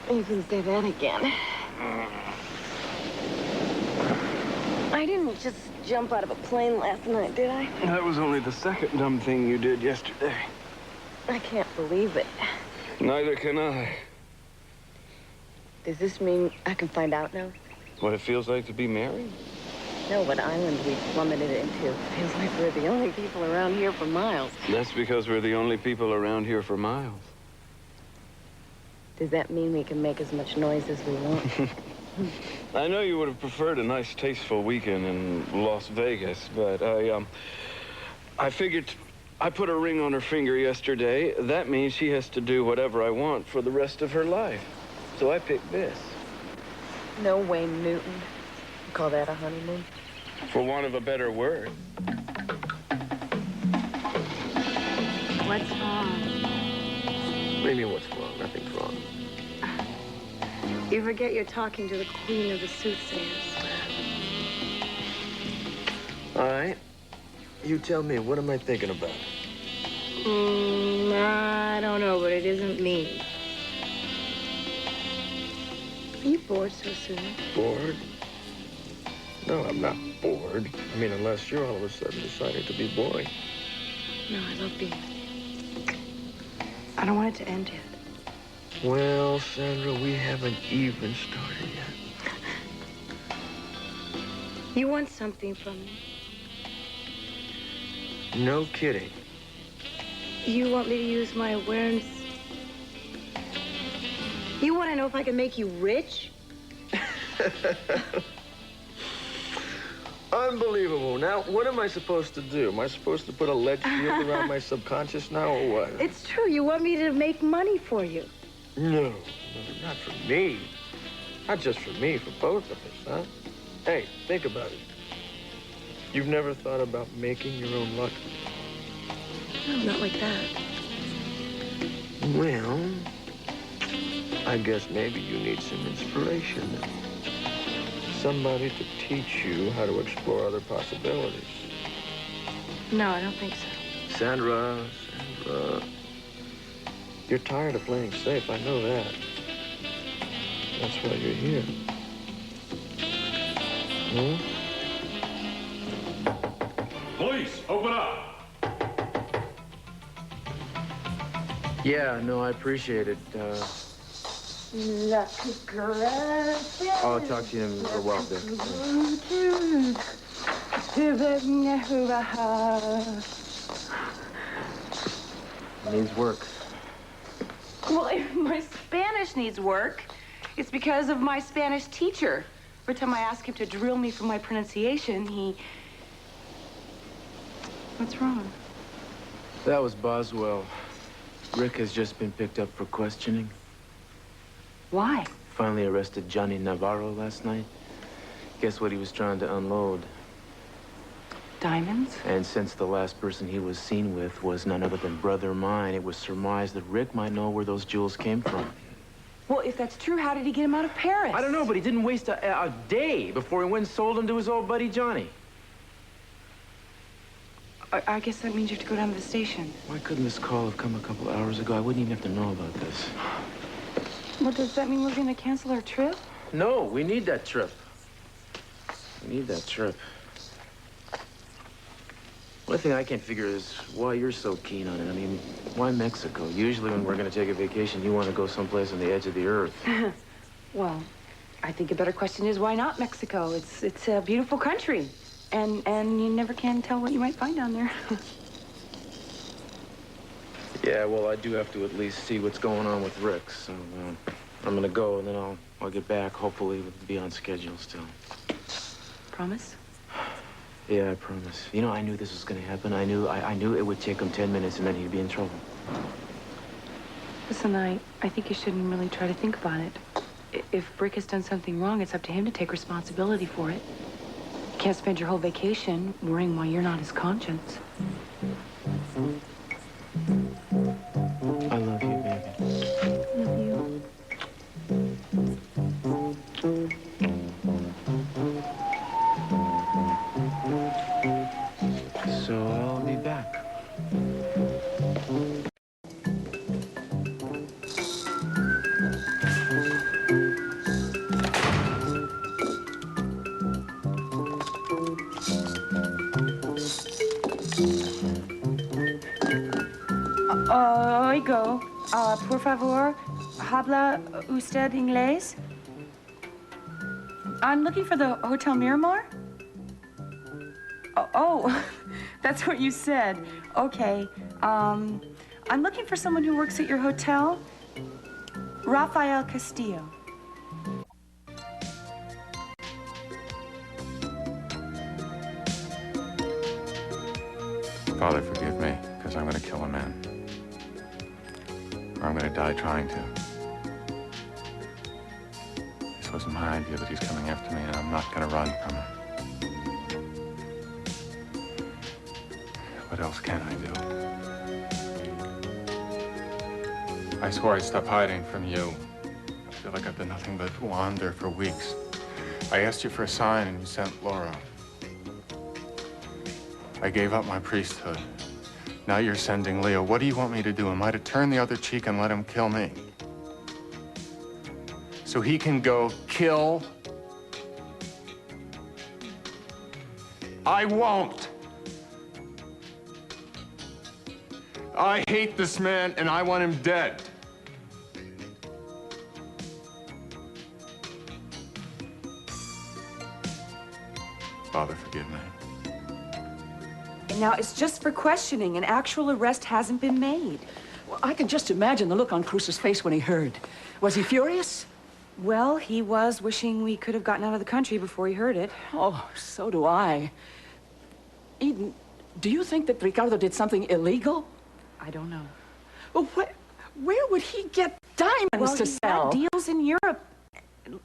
You can say that again. I didn't just jump out of a plane last night, did I? That was only the second dumb thing you did yesterday. I can't believe it. Neither can I. Does this mean I can find out now? What it feels like to be married? No, what island we plummeted into. Feels like we're the only people around here for miles. That's because we're the only people around here for miles. Does that mean we can make as much noise as we want? I know you would have preferred a nice, tasteful weekend in Las Vegas, but I figured I put a ring on her finger yesterday. That means she has to do whatever I want for the rest of her life. So I picked this. No Wayne Newton. You call that a honeymoon? For want of a better word. What's wrong? What do you mean, what's wrong? Nothing's wrong. You forget you're talking to the queen of the soothsayers. All right. You tell me, what am I thinking about? I don't know, but it isn't me. Are you bored so soon? Bored? No, I'm not bored. I mean, unless you're all of a sudden deciding to be boring. No, I love being with you. I don't want it to end yet. Well, Sandra, we haven't even started yet. You want something from me? No kidding. You want me to use my awareness? You want to know if I can make you rich? Unbelievable. Now, what am I supposed to do? Am I supposed to put a lead shield around my subconscious now, or what? It's true. You want me to make money for you. No, not for me. Not just for me, for both of us, huh? Hey, think about it. You've never thought about making your own luck? No, not like that. Well, I guess maybe you need some inspiration. Somebody to teach you how to explore other possibilities. No, I don't think so. Sandra. You're tired of playing safe, I know that. That's why you're here. Hmm? Police, open up! Yeah, no, I appreciate it. Lucky girl. I'll talk to you in a while, Dick. Needs work. Well, if my Spanish needs work, it's because of my Spanish teacher. Every time I ask him to drill me for my pronunciation, he... What's wrong? That was Boswell. Rick has just been picked up for questioning. Why? Finally arrested Johnny Navarro last night. Guess what he was trying to unload? Diamonds? And since the last person he was seen with was none other than brother mine, it was surmised that Rick might know where those jewels came from. Well, if that's true, how did he get him out of Paris? I don't know, but he didn't waste a day before he went and sold them to his old buddy Johnny. I guess that means you have to go down to the station. Why couldn't this call have come a couple hours ago? I wouldn't even have to know about this. Well, does that mean we're going to cancel our trip? No, we need that trip. We need that trip. One thing I can't figure is why you're so keen on it. I mean, why Mexico? Usually when we're going to take a vacation, you want to go someplace on the edge of the earth. Well, I think a better question is why not Mexico? It's a beautiful country. And you never can tell what you might find down there. Yeah, well, I do have to at least see what's going on with Rick, so I'm gonna go, and then I'll get back. Hopefully, we'll be on schedule still. Promise? Yeah, I promise. You know, I knew this was gonna happen. I knew it would take him 10 minutes, and then he'd be in trouble. Listen, I think you shouldn't really try to think about it. If Rick has done something wrong, it's up to him to take responsibility for it. You can't spend your whole vacation worrying why you're not his conscience. I love you, baby. Love you. So I'll be back. Oigo, por favor, habla usted inglés? I'm looking for the Hotel Miramar. Oh, that's what you said. Okay. I'm looking for someone who works at your hotel. Rafael Castillo. Father, forgive me, because I'm going to kill a man. Or I'm going to die trying to. This wasn't my idea that he's coming after me, and I'm not going to run from him. What else can I do? I swore I'd stop hiding from you. I feel like I've done nothing but wander for weeks. I asked you for a sign, and you sent Laura. I gave up my priesthood. Now you're sending Leo. What do you want me to do? Am I to turn the other cheek and let him kill me? So he can go kill? I won't. I hate this man and I want him dead. Father, forgive me. Now, it's just for questioning. An actual arrest hasn't been made. Well, I can just imagine the look on Cruz's face when he heard. Was he furious? Well, he was wishing we could have gotten out of the country before he heard it. Oh, so do I. Eden, do you think that Ricardo did something illegal? I don't know. Well, where would he get diamonds to sell? Well, he's got deals in Europe.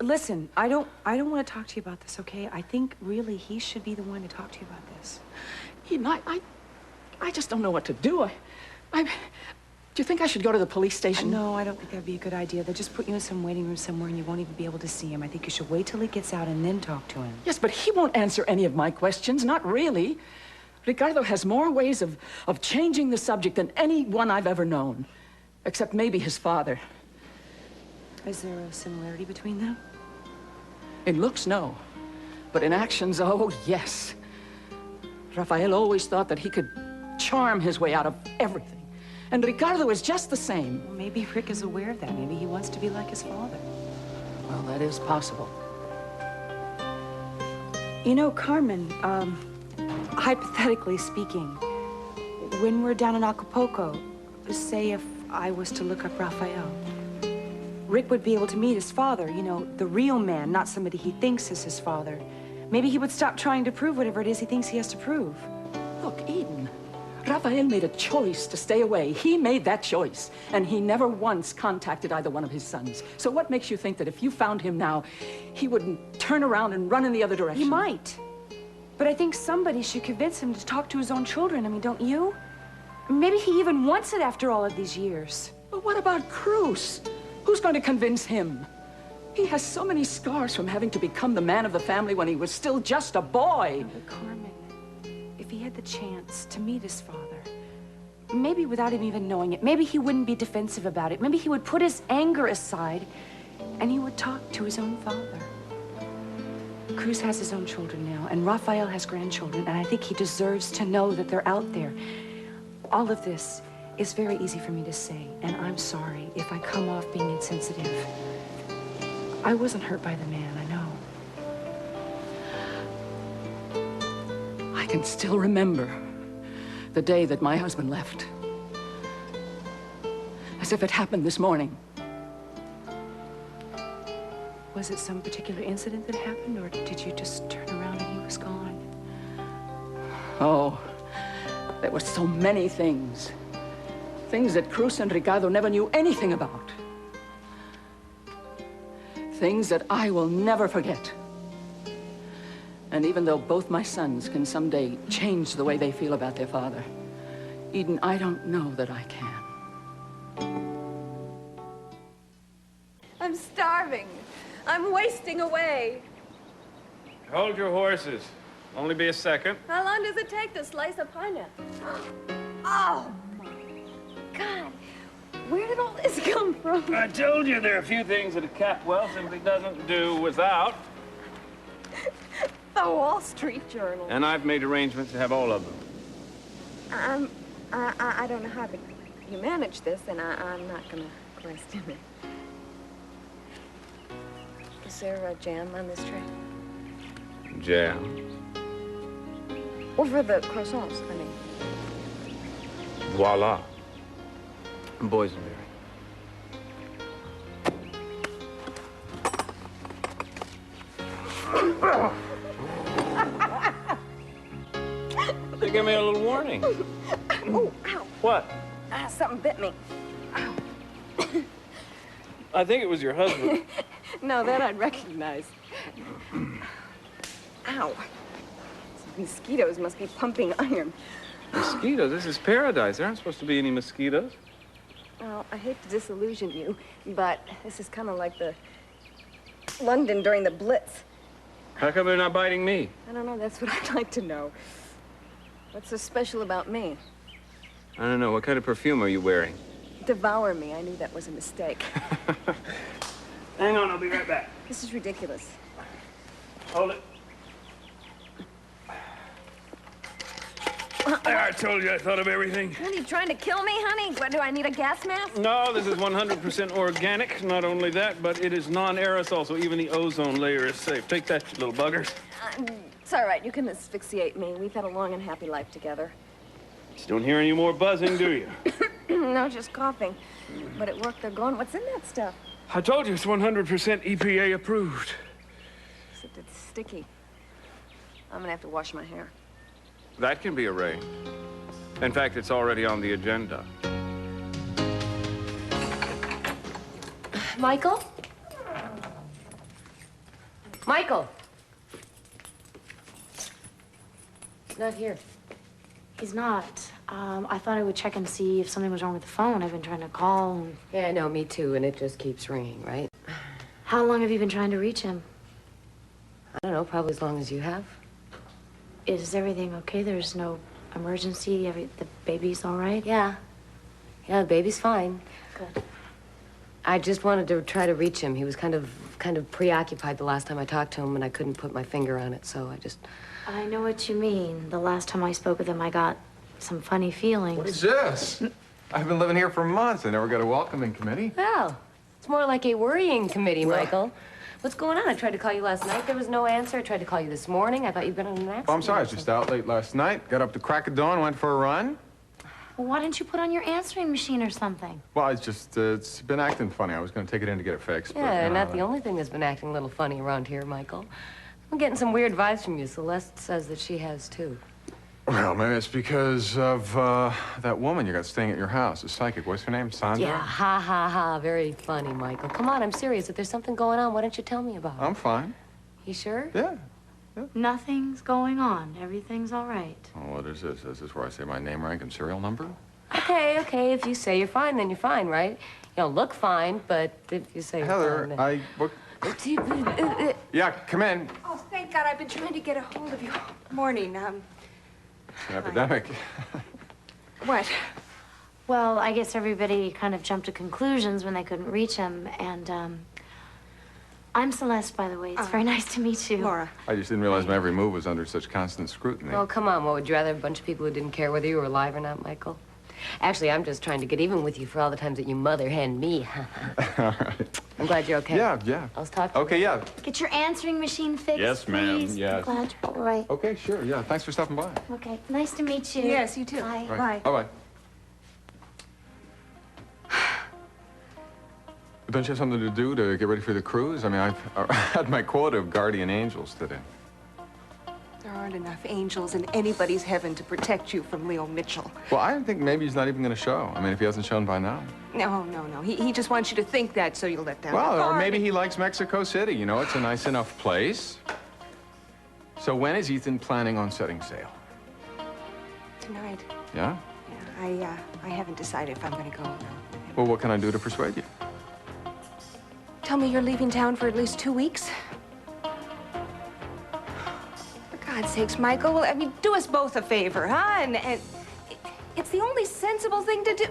Listen, I don't want to talk to you about this, okay? I think really he should be the one to talk to you about this. Eden, I just don't know what to do. Do you think I should go to the police station? No, I don't think that'd be a good idea. They'll just put you in some waiting room somewhere and you won't even be able to see him. I think you should wait till he gets out and then talk to him. Yes, but he won't answer any of my questions. Not really. Ricardo has more ways of changing the subject than anyone I've ever known. Except maybe his father. Is there a similarity between them? In looks, no. But in actions, oh, yes. Рафаэле always thought that he could charm his way out of everything. And Ricardo is just the same. Well, maybe Rick is aware of that. Maybe he wants to be like his father. Well, that is possible. You know, Carmen, hypothetically speaking, when we're down in Acapulco, say if I was to look up Рафаэле, Rick would be able to meet his father, you know, the real man, not somebody he thinks is his father. Maybe he would stop trying to prove whatever it is he thinks he has to prove. Look, Eden, Рафаэле made a choice to stay away. He made that choice, and he never once contacted either one of his sons. So what makes you think that if you found him now, he wouldn't turn around and run in the other direction? He might. But I think somebody should convince him to talk to his own children. I mean, don't you? Maybe he even wants it after all of these years. But what about Cruz? Who's going to convince him? He has so many scars from having to become the man of the family when he was still just a boy. But Carmen, if he had the chance to meet his father, maybe without him even knowing it, maybe he wouldn't be defensive about it. Maybe he would put his anger aside and he would talk to his own father. Cruz has his own children now, and Рафаэле has grandchildren, and I think he deserves to know that they're out there. All of this is very easy for me to say, and I'm sorry if I come off being insensitive. I wasn't hurt by the man, I know. I can still remember the day that my husband left. As if it happened this morning. Was it some particular incident that happened, or did you just turn around and he was gone? Oh, there were so many things. Things that Cruz and Ricardo never knew anything about. Things that I will never forget. And even though both my sons can someday change the way they feel about their father, Eden, I don't know that I can. I'm starving. I'm wasting away. Hold your horses. Only be a second. How long does it take to slice a pineapple? Oh, my God. Where did all this come from? I told you there are a few things that a cat well simply doesn't do without. The Wall Street Journal. And I've made arrangements to have all of them. I don't know how to you manage this, then I'm not gonna question it. Is there a jam on this tray? Jam? Over the croissants, I mean. Voila. Boysenberry. They gave me a little warning. Oh, ow. What? Something bit me. Ow. I think it was your husband. No, that I'd recognize. Ow. These mosquitoes must be pumping iron. Mosquitoes? This is paradise. There aren't supposed to be any mosquitoes. Well, I hate to disillusion you, but this is kind of like the London during the Blitz. How come they're not biting me? I don't know, that's what I'd like to know. What's so special about me? I don't know. What kind of perfume are you wearing? Devour me. I knew that was a mistake. Hang on, I'll be right back. This is ridiculous. Hold it. There, I told you I thought of everything. What, are you trying to kill me, honey? What, do I need a gas mask? No, this is 100% organic. Not only that, but it is non-aerosol, so even the ozone layer is safe. Take that, you little buggers. It's all right. You can asphyxiate me. We've had a long and happy life together. Just don't hear any more buzzing, do you? No, just coughing. But at work, they're going, what's in that stuff? I told you it's 100% EPA approved. Except it's sticky. I'm gonna have to wash my hair. That can be arranged. In fact, it's already on the agenda. Michael? Michael! Not here. He's not. I thought I would check and see if something was wrong with the phone. I've been trying to call and... Yeah, I know, me too, and it just keeps ringing, right? How long have you been trying to reach him? I don't know, probably as long as you have. Is everything okay? There's no emergency? The baby's all right? Yeah. Yeah, the baby's fine. Good. I just wanted to try to reach him. He was kind of preoccupied the last time I talked to him, and I couldn't put my finger on it, so I just... I know what you mean. The last time I spoke with him, I got some funny feelings. What is this? I've been living here for months. I never got a welcoming committee. Well, it's more like a worrying committee, Michael. What's going on? I tried to call you last night. There was no answer. I tried to call you this morning. I thought you'd been on an accident. Oh, I'm sorry. I was just out late last night. Got up to crack of dawn, went for a run. Well, why didn't you put on your answering machine or something? Well, it's just, it's been acting funny. I was going to take it in to get it fixed. Yeah, but, not the only thing that's been acting a little funny around here, Michael. I'm getting some weird vibes from you. Celeste says that she has, too. Well, maybe it's because of that woman you got staying at your house, a psychic. What's her name? Sandra? Yeah, ha, ha, ha. Very funny, Michael. Come on, I'm serious. If there's something going on, why don't you tell me about it? I'm fine. You sure? Yeah. Nothing's going on. Everything's all right. Oh, what is this? Is this where I say my name, rank, and serial number? Okay, okay. If you say you're fine, then you're fine, right? You don't look fine, but if you say you're Heather, fine... Yeah, come in. Oh, thank God. I've been trying to get a hold of you all morning. It's an epidemic. What? Well, I guess everybody kind of jumped to conclusions when they couldn't reach him, and, I'm Celeste, by the way. It's very nice to meet you. Laura. I just didn't realize my every move was under such constant scrutiny. Oh, come on. What, would you rather have a bunch of people who didn't care whether you were alive or not, Michael? Actually, I'm just trying to get even with you for all the times that you mother-hen me. All right. I'm glad you're okay. Yeah. I'll talk to you. Okay, yeah. Get your answering machine fixed, Yes, ma'am. please. Yes. I'm glad you're all right. Okay, sure, yeah. Thanks for stopping by. Okay, nice to meet you. Yes, you too. Bye. Right. Bye-bye. Don't you have something to do to get ready for the cruise? I mean, I've had my quota of guardian angels today. There aren't enough angels in anybody's heaven to protect you from Leo Mitchell. Well, I think maybe he's not even going to show. I mean, if he hasn't shown by now. No. He just wants you to think that so you'll let down Well, the or guard. maybe he likes Mexico City. You know, it's a nice enough place. So when is Ethan planning on setting sail? Tonight. Yeah? Yeah, I haven't decided if I'm going to go. Well, what can I do to persuade you? Tell me you're leaving town for at least 2 weeks. For God's sakes, Michael, well, I mean, do us both a favor, huh? And it's the only sensible thing to do.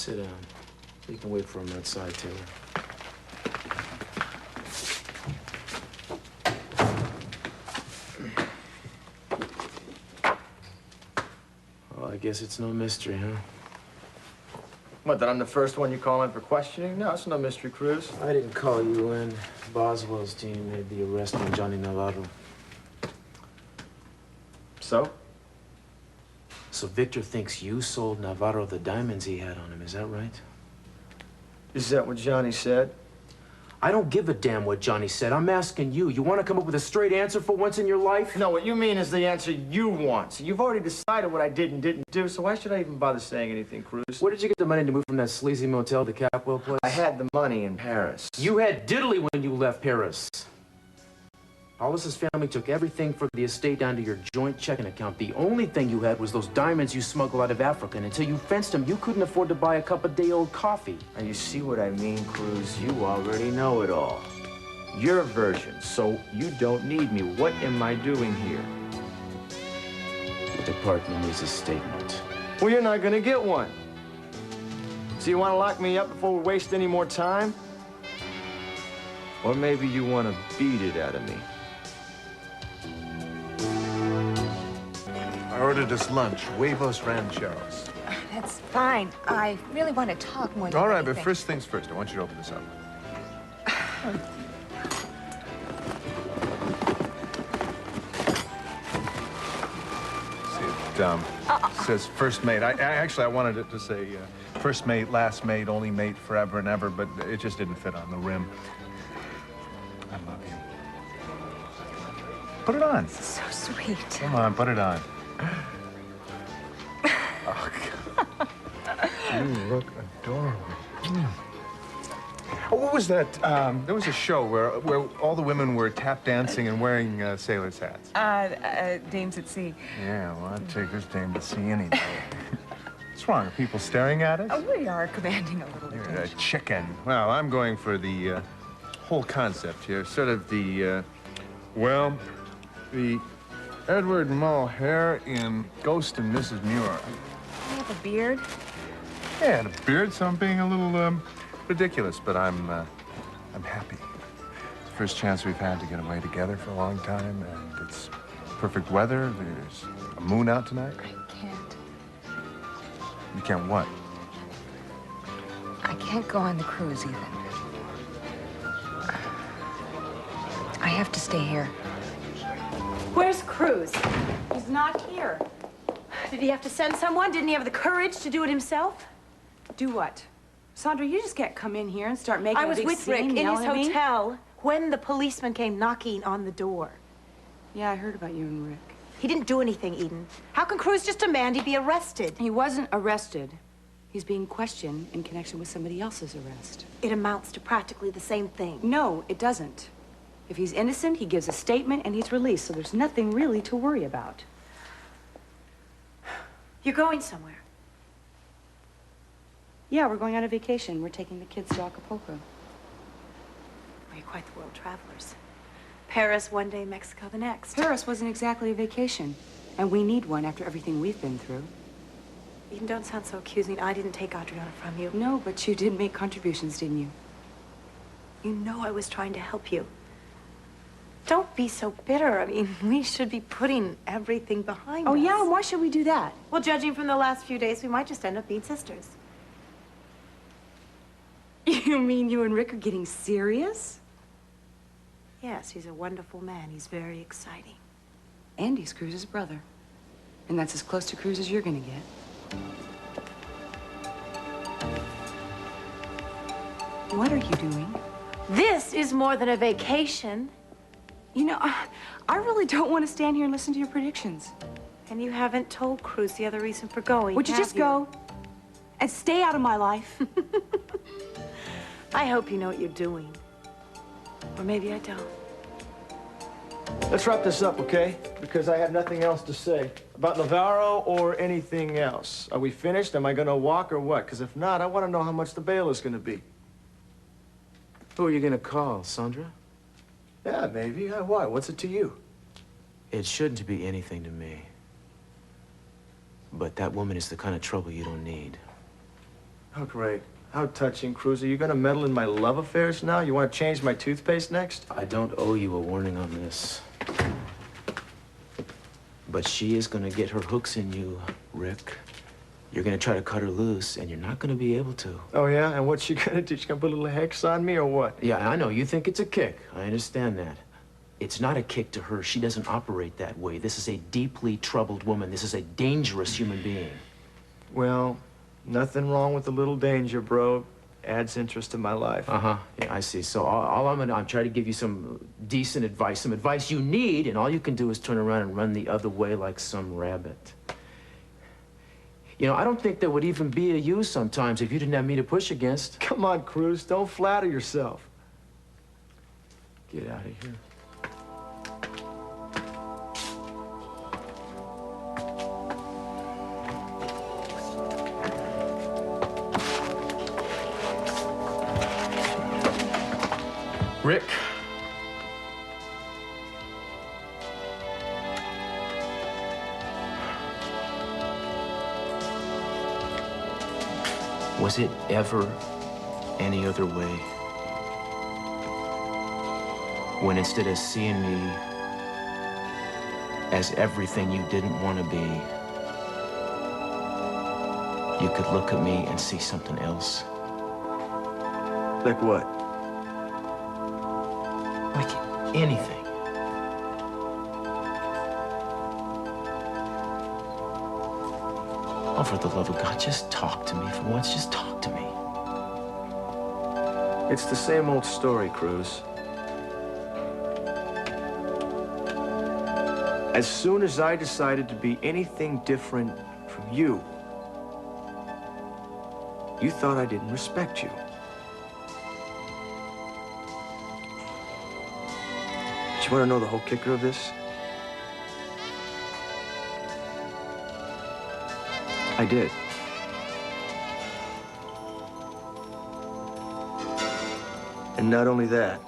Sit down. You can wait for him outside, Taylor. Well, I guess it's no mystery, huh? What, that I'm the first one you call in for questioning? No, it's no mystery, Cruz. I didn't call you in. Boswell's team made the arrest on Johnny Navarro. So? So Victor thinks you sold Navarro the diamonds he had on him, is that right? Is that what Johnny said? I don't give a damn what Johnny said. I'm asking you. You want to come up with a straight answer for once in your life? No, what you mean is the answer you want. So you've already decided what I did and didn't do, so why should I even bother saying anything, Cruz? Where did you get the money to move from that sleazy motel to Capwell place? I had the money in Paris. You had diddly when you left Paris. Hollis's family took everything for the estate down to your joint checking account. The only thing you had was those diamonds you smuggled out of Africa, and until you fenced them, you couldn't afford to buy a cup of day-old coffee. Now, you see what I mean, Cruz? You already know it all. Your version, so you don't need me. What am I doing here? The department needs a statement. Well, you're not gonna get one. So you want to lock me up before we waste any more time? Or maybe you want to beat it out of me. I ordered us lunch, huevos rancheros. That's fine. I really want to talk more than All right, anything. but first things first. I want you to open this up. See, it says first mate. Actually, I wanted it to say first mate, last mate, only mate, forever and ever, but it just didn't fit on the rim. I love you. Put it on. So sweet. Come on, put it on. Oh, God. You look adorable. Oh, what was that? There was a show where all the women were tap dancing and wearing sailors' hats. Dames at Sea. Yeah, well, I'd take this dame to see any day. What's wrong? Are people staring at us? Oh, we are commanding a little You're attention. a chicken. Well, I'm going for the whole concept here. Sort of the, the Edward Mulhare in Ghost and Mrs. Muir. I have a beard. Yeah, and a beard, so I'm being a little ridiculous, but I'm happy. It's the first chance we've had to get away together for a long time, and it's perfect weather. There's a moon out tonight. I can't. You can't what? I can't go on the cruise, Ethan. I have to stay here. Where's Cruz? He's not here. Did he have to send someone? Didn't he have the courage to do it himself? Do what? Sandra, you just can't come in here and start making a big scene. I was with Rick in his yelling at me. hotel when the policeman came knocking on the door. Yeah, I heard about you and Rick. He didn't do anything, Eden. How can Cruz just demand he be arrested? He wasn't arrested. He's being questioned in connection with somebody else's arrest. It amounts to practically the same thing. No, it doesn't. If he's innocent, he gives a statement and he's released, so there's nothing really to worry about. You're going somewhere. Yeah, we're going on a vacation. We're taking the kids to Acapulco. Well, you're quite the world travelers. Paris one day, Mexico the next. Paris wasn't exactly a vacation, and we need one after everything we've been through. Eden, don't sound so accusing. I didn't take Adriana from you. No, but you did make contributions, didn't you? You know I was trying to help you. Don't be so bitter. I mean, we should be putting everything behind us. Oh, yeah? And why should we do that? Well, judging from the last few days, we might just end up being sisters. You mean you and Rick are getting serious? Yes, he's a wonderful man. He's very exciting. And he's Cruz's brother. And that's as close to Cruz as you're gonna get. What are you doing? This is more than a vacation. You know, I really don't want to stand here and listen to your predictions. And you haven't told Cruz the other reason for going, Would you just go and stay out of my life? I hope you know what you're doing. Or maybe I don't. Let's wrap this up, okay? Because I have nothing else to say about Navarro or anything else. Are we finished? Am I gonna walk or what? Because if not, I want to know how much the bail is gonna be. Who are you gonna call, Sandra? Yeah, maybe. Why? What's it to you? It shouldn't be anything to me. But that woman is the kind of trouble you don't need. Oh, great. How touching, Cruz. Are you gonna meddle in my love affairs now? You want to change my toothpaste next? I don't owe you a warning on this. But she is gonna get her hooks in you, Rick. You're gonna try to cut her loose, and you're not gonna be able to. Oh, yeah? And what's she gonna do? She gonna put a little hex on me, or what? Yeah, I know. You think it's a kick. I understand that. It's not a kick to her. She doesn't operate that way. This is a deeply troubled woman. This is a dangerous human being. Well, nothing wrong with a little danger, bro. Adds interest to my life. Uh-huh. Yeah, I see. So I'm trying to give you some decent advice, some advice you need, and all you can do is turn around and run the other way like some rabbit. You know, I don't think there would even be a you sometimes if you didn't have me to push against. Come on, Cruz. Don't flatter yourself. Get out of here. Rick. Was it ever any other way? When instead of seeing me as everything you didn't want to be, you could look at me and see something else? Like what? Like anything. Oh, for the love of God, just talk to me for once. Just talk to me. It's the same old story, Cruz. As soon as I decided to be anything different from you, you thought I didn't respect you. Do you want to know the whole kicker of this? I did. And not only that,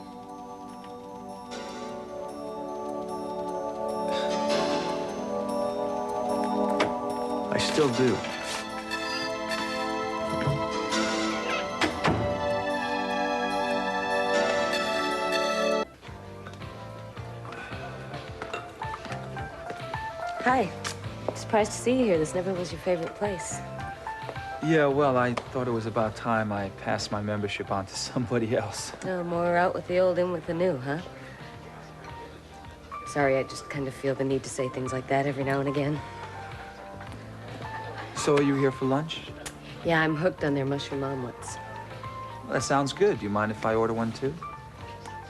I still do. Hi. Surprised to see you here. This never was your favorite place. Yeah, well, I thought it was about time I passed my membership on to somebody else. No more out with the old, in with the new, huh? Sorry, I just kind of feel the need to say things like that every now and again. So are you here for lunch? Yeah, I'm hooked on their mushroom omelets. Well, that sounds good. Do you mind if I order one, too?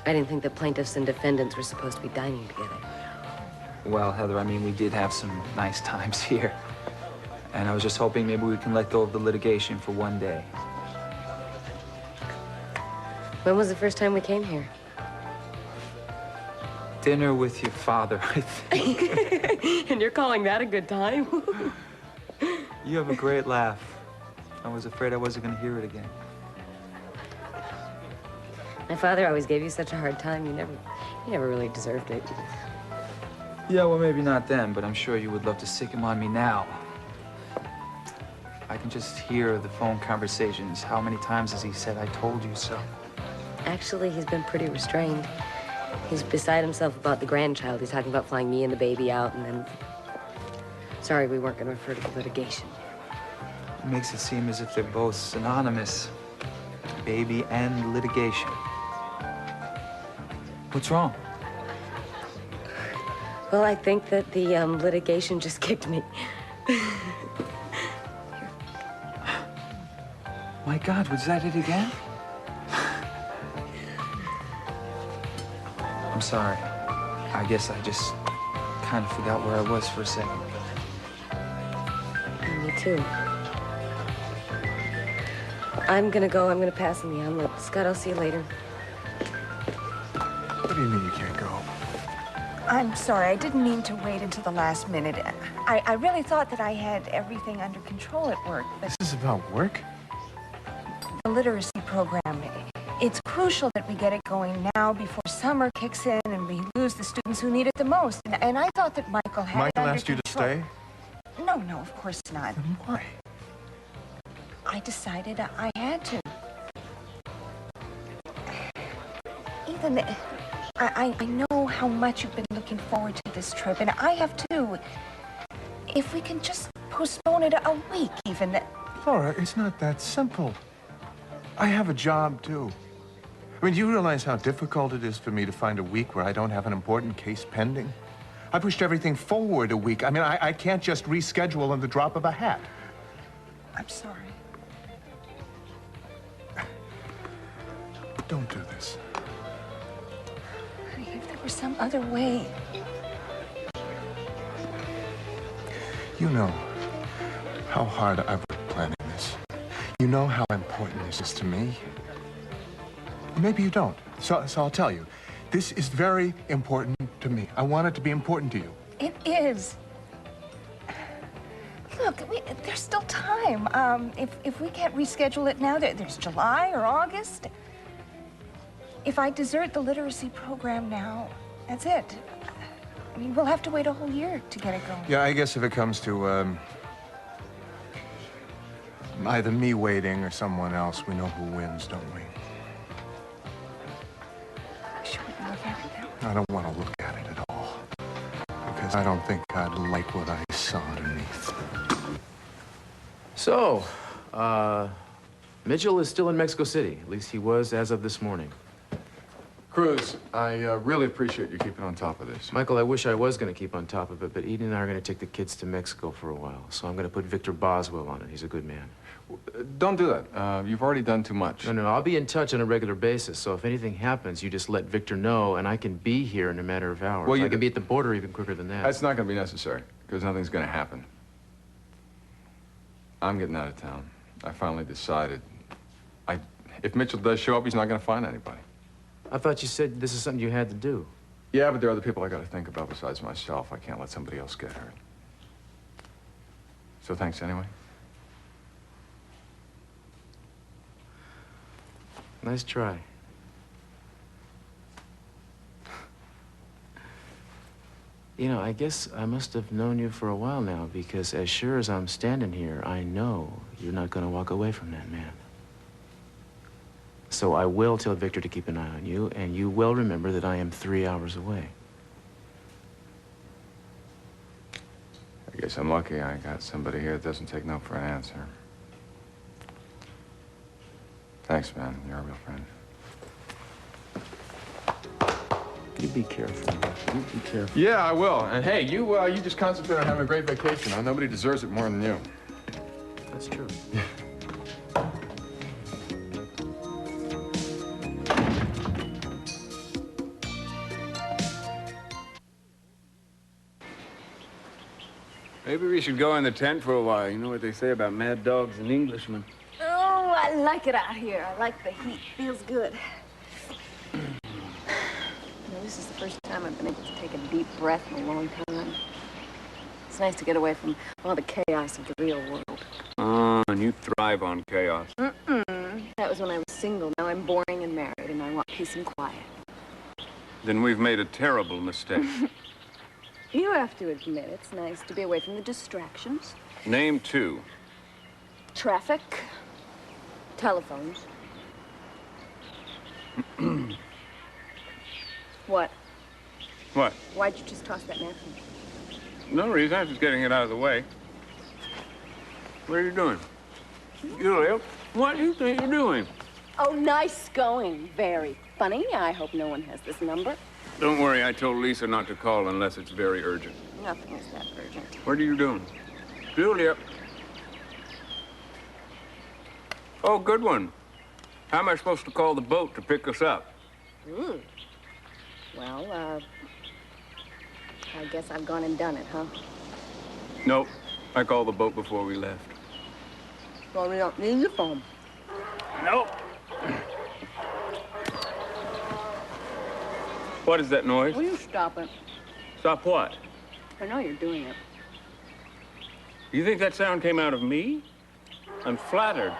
I didn't think the plaintiffs and defendants were supposed to be dining together. Well, Heather, I mean, we did have some nice times here. And I was just hoping maybe we can let go of the litigation for one day. When was the first time we came here? Dinner with your father, I think. And you're calling that a good time? You have a great laugh. I was afraid I wasn't going to hear it again. My father always gave you such a hard time. You never really deserved it. Yeah, well, maybe not then, but I'm sure you would love to sick him on me now. I can just hear the phone conversations. How many times has he said, "I told you so"? Actually, he's been pretty restrained. He's beside himself about the grandchild. He's talking about flying me and the baby out, and then... Sorry, we weren't going to refer to the litigation. It makes it seem as if they're both synonymous. Baby and litigation. What's wrong? Well, I think that the litigation just kicked me. My God, was that it again? I'm sorry. I guess I just kind of forgot where I was for a second. Me too. I'm gonna go. I'm gonna pass on the omelet. Scott, I'll see you later. What do you mean you can't go? I'm sorry, I didn't mean to wait until the last minute. I really thought that I had everything under control at work, but... This is about work? The literacy program, it's crucial that we get it going now before summer kicks in and we lose the students who need it the most. And I thought that Michael had it Michael under asked you to control. stay? No, of course not. Then why? I decided I had to. Ethan, I know how much you've been looking forward to this trip, and I have too. If we can just postpone it a week, even. Laura, it's not that simple. I have a job, too. I mean, do you realize how difficult it is for me to find a week where I don't have an important case pending? I pushed everything forward a week. I mean, I can't just reschedule on the drop of a hat. I'm sorry. Don't do this. If there were some other way. You know how hard I've worked planning this. You know how important this is to me. Maybe you don't. So I'll tell you. This is very important to me. I want it to be important to you. It is. Look, there's still time. If we can't reschedule it now, there's July or August. If I desert the literacy program now, that's it. I mean, we'll have to wait a whole year to get it going. Yeah, I guess if it comes to either me waiting or someone else, we know who wins, don't we? Should we look at it now? I don't want to look at it at all. Because I don't think I'd like what I saw underneath. So, Mitchell is still in Mexico City. At least he was as of this morning. Cruz, I really appreciate you keeping on top of this. Michael, I wish I was going to keep on top of it, but Eden and I are going to take the kids to Mexico for a while. So I'm going to put Victor Boswell on it. He's a good man. Don't do that. You've already done too much. No, I'll be in touch on a regular basis. So if anything happens, you just let Victor know, and I can be here in a matter of hours. Well, I can be at the border even quicker than that. That's not going to be necessary, because nothing's going to happen. I'm getting out of town. I finally decided. If Mitchell does show up, he's not going to find anybody. I thought you said this is something you had to do. Yeah, but there are other people I got to think about besides myself. I can't let somebody else get hurt. So thanks anyway. Nice try. You know, I guess I must have known you for a while now, because as sure as I'm standing here, I know you're not going to walk away from that man. So I will tell Victor to keep an eye on you, and you will remember that I am 3 hours away. I guess I'm lucky I got somebody here that doesn't take no for an answer. Thanks, man. You're a real friend. You be careful. You be careful. Yeah, I will. And hey, you just concentrate on having a great vacation. Huh? Nobody deserves it more than you. That's true. Maybe we should go in the tent for a while. You know what they say about mad dogs and Englishmen. Oh, I like it out here. I like the heat. Feels good. This is the first time I've been able to take a deep breath in a long time. It's nice to get away from all the chaos of the real world. Oh, and you thrive on chaos. That was when I was single. Now I'm boring and married, and I want peace and quiet. Then we've made a terrible mistake. You have to admit it's nice to be away from the distractions. Name 2. Traffic, telephones. What? What? Why'd you just toss that napkin? No reason. I was just getting it out of the way. What are you doing? Julia, what do you think you're doing? Oh, nice going. Very funny. I hope no one has this number. Don't worry. I told Lisa not to call unless it's very urgent. Nothing is that urgent. What are you doing? Julia. Oh, good one. How am I supposed to call the boat to pick us up? Well, I guess I've gone and done it, huh? Nope. I called the boat before we left. Well, we don't need the phone. Nope. What is that noise? Will you stop it? Stop what? I know you're doing it. You think that sound came out of me? I'm flattered.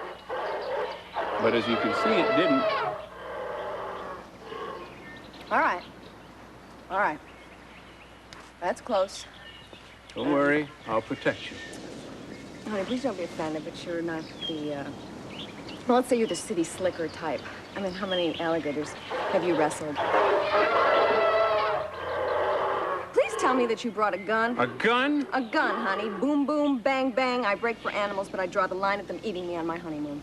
But as you can see, it didn't. All right. All right. That's close. Don't worry. I'll protect you. Honey, please don't be offended, but you're not the, well, let's say you're the city slicker type. I mean, how many alligators have you wrestled? Please tell me that you brought a gun. A gun? A gun, honey. Boom, boom, bang, bang. I break for animals, but I draw the line at them eating me on my honeymoon.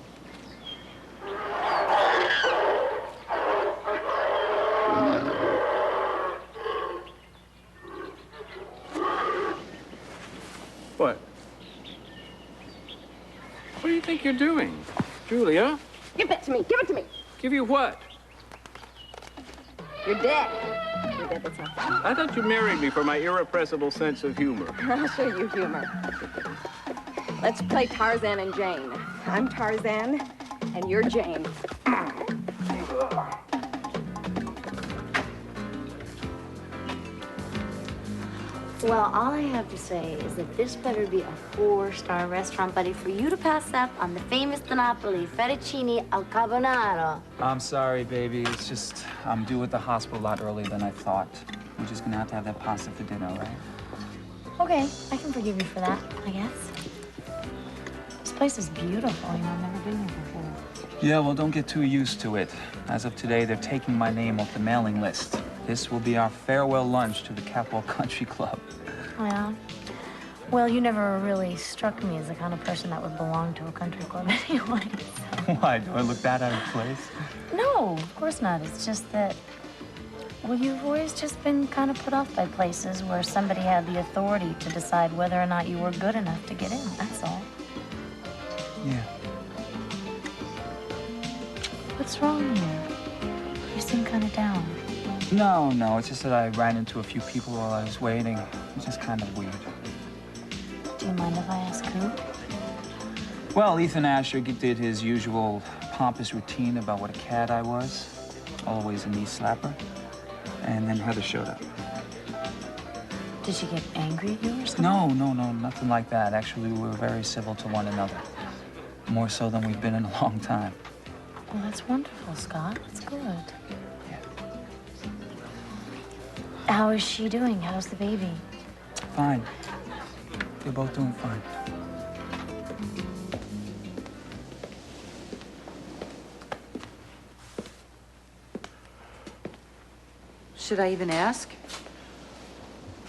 What? What do you think you're doing? Julia? Give it to me. Give it to me. Give you what? You're dead. You're dead, that's all. I thought you married me for my irrepressible sense of humor. I'll show you humor. Let's play Tarzan and Jane. I'm Tarzan, and you're Jane. Well, all I have to say is that this better be a 4-star restaurant, buddy, for you to pass up on the famous Napoli fettuccine al carbonara. I'm sorry, baby. It's just I'm due at the hospital a lot earlier than I thought. We're just gonna have to have that pasta for dinner, right? Okay, I can forgive you for that, I guess. This place is beautiful. You know, I've never been here before. Yeah, well, don't get too used to it. As of today, they're taking my name off the mailing list. This will be our farewell lunch to the Capitol Country Club. Oh, yeah? Well, you never really struck me as the kind of person that would belong to a country club anyway. So. Why? Do I look that out of place? No, of course not. It's just that, well, you've always just been kind of put off by places where somebody had the authority to decide whether or not you were good enough to get in. That's all. Yeah. What's wrong here? You seem kind of down. No, it's just that I ran into a few people while I was waiting. It's just kind of weird. Do you mind if I ask who? Well, Ethan Asher did his usual pompous routine about what a cad I was. Always a knee slapper. And then Heather showed up. Did she get angry at you or something? No, nothing like that. Actually, we were very civil to one another. More so than we've been in a long time. Well, that's wonderful, Scott. That's good. How is she doing? How's the baby? Fine. They're both doing fine. Should I even ask?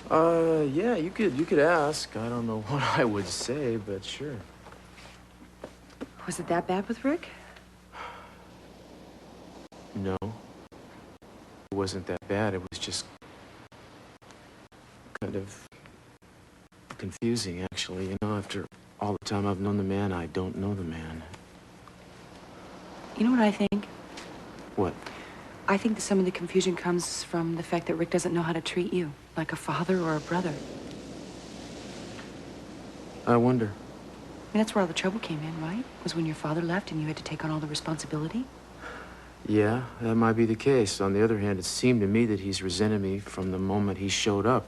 Yeah, you could ask. I don't know what I would say, but sure. Was it that bad with Rick? No. It wasn't that bad. It was just kind of confusing, actually. You know, after all the time I've known the man, I don't know the man. You know what I think? What? I think that some of the confusion comes from the fact that Rick doesn't know how to treat you, like a father or a brother. I wonder. I mean, that's where all the trouble came in, right? Was when your father left and you had to take on all the responsibility? Yeah, that might be the case. On the other hand, it seemed to me that he's resented me from the moment he showed up.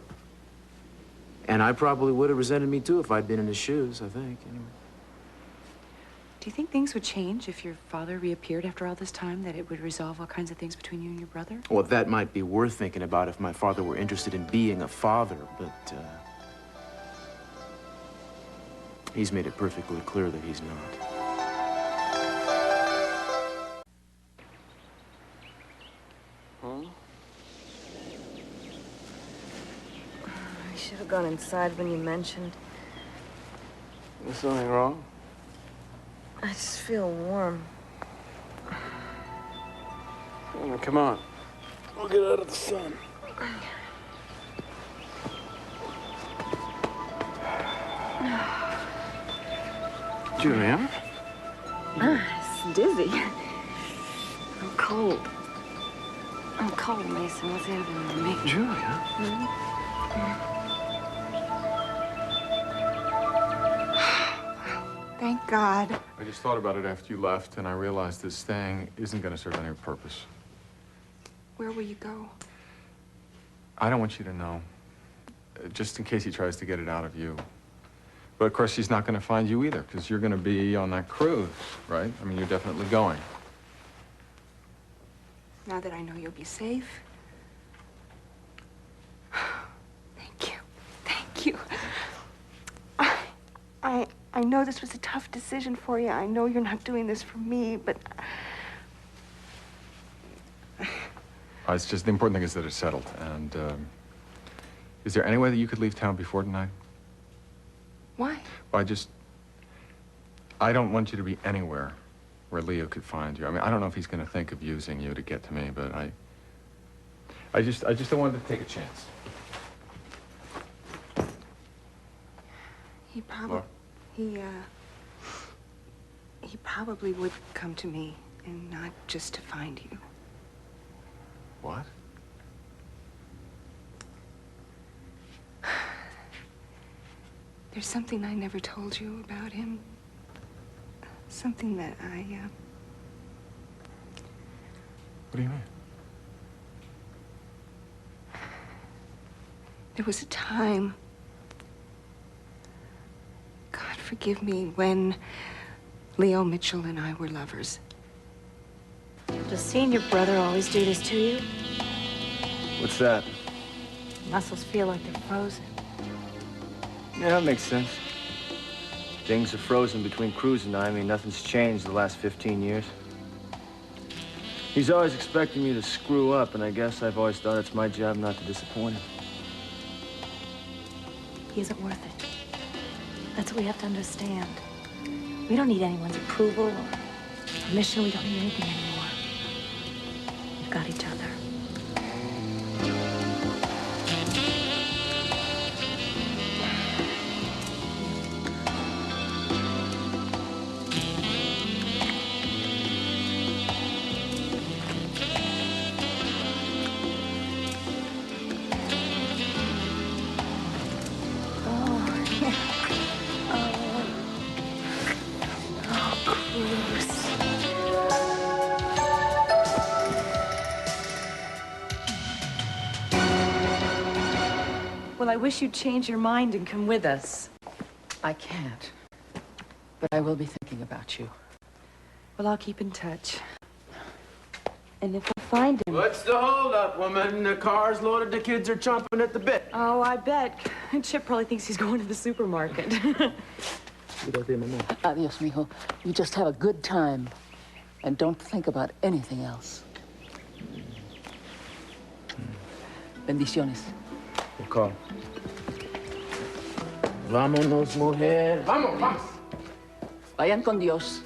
And I probably would have resented me, too, if I'd been in his shoes, I think, anyway. Do you think things would change if your father reappeared after all this time, that it would resolve all kinds of things between you and your brother? Well, that might be worth thinking about if my father were interested in being a father, but, he's made it perfectly clear that he's not. I should have gone inside when you mentioned. Is something wrong? I just feel warm. Come on. We'll get out of the sun. Julia? It's dizzy. I'm cold. I'm cold, Mason. What's happening to me? Julia? Thank God. I just thought about it after you left, and I realized this staying isn't going to serve any purpose. Where will you go? I don't want you to know, just in case he tries to get it out of you. But of course, he's not going to find you either, because you're going to be on that cruise, right? I mean, you're definitely going. Now that I know you'll be safe. Thank you. Thank you. I I know this was a tough decision for you. I know you're not doing this for me, but... It's just, the important thing is that it's settled. And, is there any way that you could leave town before tonight? Why? Well, I don't want you to be anywhere where Leo could find you. I mean, I don't know if he's going to think of using you to get to me, but I just don't want to take a chance. He probably would come to me, and not just to find you. What? There's something I never told you about him. Something that What do you mean? There was a time, God forgive me, when Leo Mitchell and I were lovers. Does seeing your brother always do this to you? What's that? Muscles feel like they're frozen. Yeah, that makes sense. Things are frozen between Cruz and I. I mean, nothing's changed the last 15 years. He's always expecting me to screw up, and I guess I've always thought it's my job not to disappoint him. He isn't worth it. That's what we have to understand. We don't need anyone's approval or permission. We don't need anything anymore. We've got each other. Well, I wish you'd change your mind and come with us. I can't. But I will be thinking about you. Well, I'll keep in touch. And if we find him... What's the holdup, woman? The car's loaded, the kids are chomping at the bit. Oh, I bet. Chip probably thinks he's going to the supermarket. Adios, mijo. You just have a good time. And don't think about anything else. Bendiciones. Call. Vámonos, mujer. Vamos, vamos. Vayan con Dios.